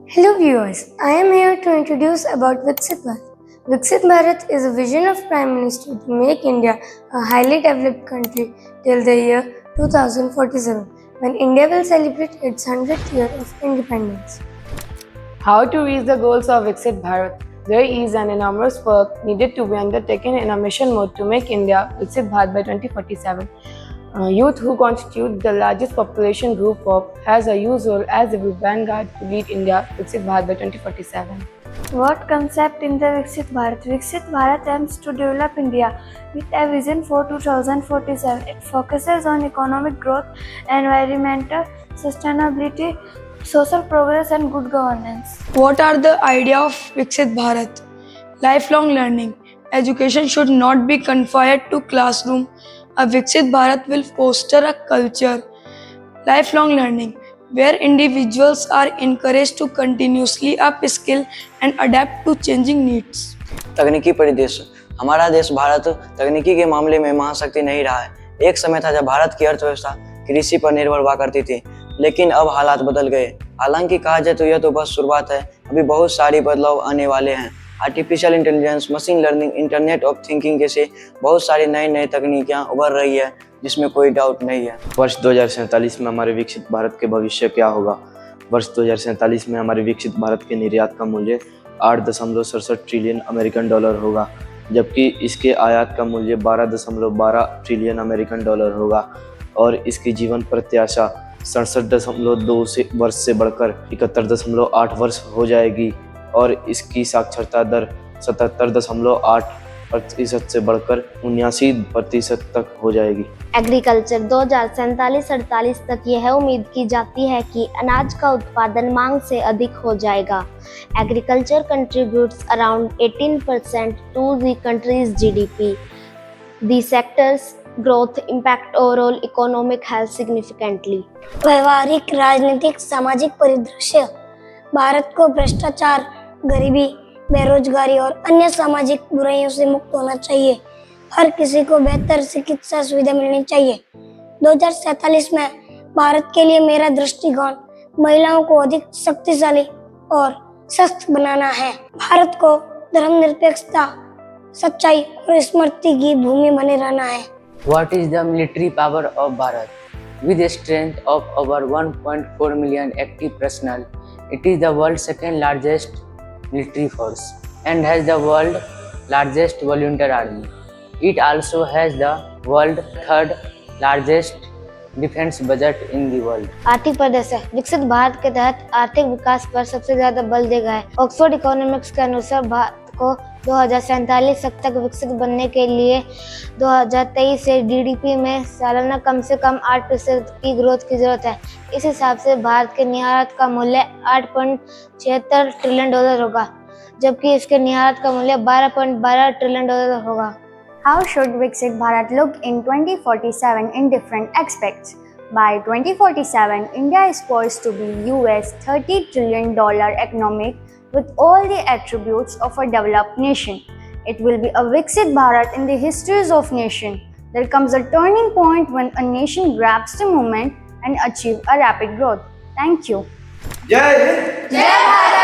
Hello viewers, I am here to introduce about Viksit Bharat. Viksit Bharat is a vision of Prime Minister to make India a highly developed country till the year 2047 when India will celebrate its 100th year of independence. How to reach the goals of Viksit Bharat? There is an enormous work needed to be undertaken in a mission mode to make India Viksit Bharat by 2047. Youth, who constitute the largest population group has a huge role as a vanguard to lead India Viksit Bharat by 2047. What concept in the Viksit Bharat? Viksit Bharat aims to develop India with a vision for 2047. It focuses on economic growth, environmental sustainability, social progress and good governance. What are the idea of Viksit Bharat? Lifelong learning. Education should not be confined to classroom. A Viksit Bharat will foster a culture. Lifelong learning, where individuals are encouraged to continuously upskill and adapt to changing needs. तकनीकी परिदृश्य। हमारा देश भारत तकनीकी के मामले में महाशक्ति नहीं रहा है। एक समय था जब भारत की अर्थव्यवस्था कृषि पर निर्भर हुआ करती थी, लेकिन अब हालात बदल गए। हालांकि कहा जाए तो यह तो बस शुरुआत है, अभी बहुत सारे बदलाव आने वाले हैं। Artificial intelligence, machine learning, internet of thinking जैसे बहुत सारी नई तकनीकियाँ उभर रही है, जिसमें कोई डाउट नहीं है। वर्ष 2047 में हमारे विकसित भारत के भविष्य क्या होगा? वर्ष 2047 में हमारे विकसित भारत के निर्यात का मूल्य 8.67 ट्रिलियन अमेरिकन डॉलर होगा, जबकि इसके आयात का मूल्य 12.12 ट्रिलियन अमेरिकन डॉलर होगा और इसकी जीवन प्रत्याशा 67.2 वर्ष से बढ़कर 71.8 वर्ष हो जाएगी और इसकी साक्षरता दर 77.8% से बढ़कर 79% तक हो जाएगी। एग्रीकल्चर 2047-48 तक यह उम्मीद की जाती है कि अनाज का उत्पादन मांग से अधिक हो जाएगा। Agriculture contributes around 18% to the country's GDP. The sector's growth impact overall economic health significantly. व्यवहारिक, राजनीतिक, सामाजिक परिदृश्य। भारत को भ्रष्टाचार, गरीबी, बेरोजगारी और अन्य सामाजिक बुराइयों से मुक्त होना चाहिए। हर किसी को बेहतर चिकित्सा सुविधा मिलनी चाहिए। 2047 में भारत के लिए मेरा दृष्टिकोण महिलाओं को अधिक शक्तिशाली और सशक्त बनाना है। भारत को धर्मनिरपेक्षता, सच्चाई और स्मृति की भूमि बने रहना है। What is the military power of Bharat? With a strength of over 1.4 million active personnel, it is the world's second largest military force and has the world's largest volunteer army. It also has the world's third largest defense budget in the world. आर्थिक परिदृश्य। विकसित भारत के तहत आर्थिक विकास पर सबसे ज्यादा बल दिया गया है। ऑक्सफोर्ड इकोनॉमिक्स के अनुसार भारत को 2047 तक विकसित बनने के लिए 2023 से जीडीपी में सालाना कम से कम 8% की ग्रोथ की जरूरत है। इस हिसाब से भारत के निर्यात का मूल्य 8.76 ट्रिलियन डॉलर होगा, जबकि इसके निर्यात का मूल्य 12.12 ट्रिलियन डॉलर होगा। How should Viksit Bharat look in 2047 in different aspects? By 2047, India is poised to be US $30 trillion economic with all the attributes of a developed nation. It will be a Viksit Bharat in the histories of nation. There comes a turning point when a nation grabs the moment and achieves a rapid growth. Thank you. जय हिंद, जय भारत।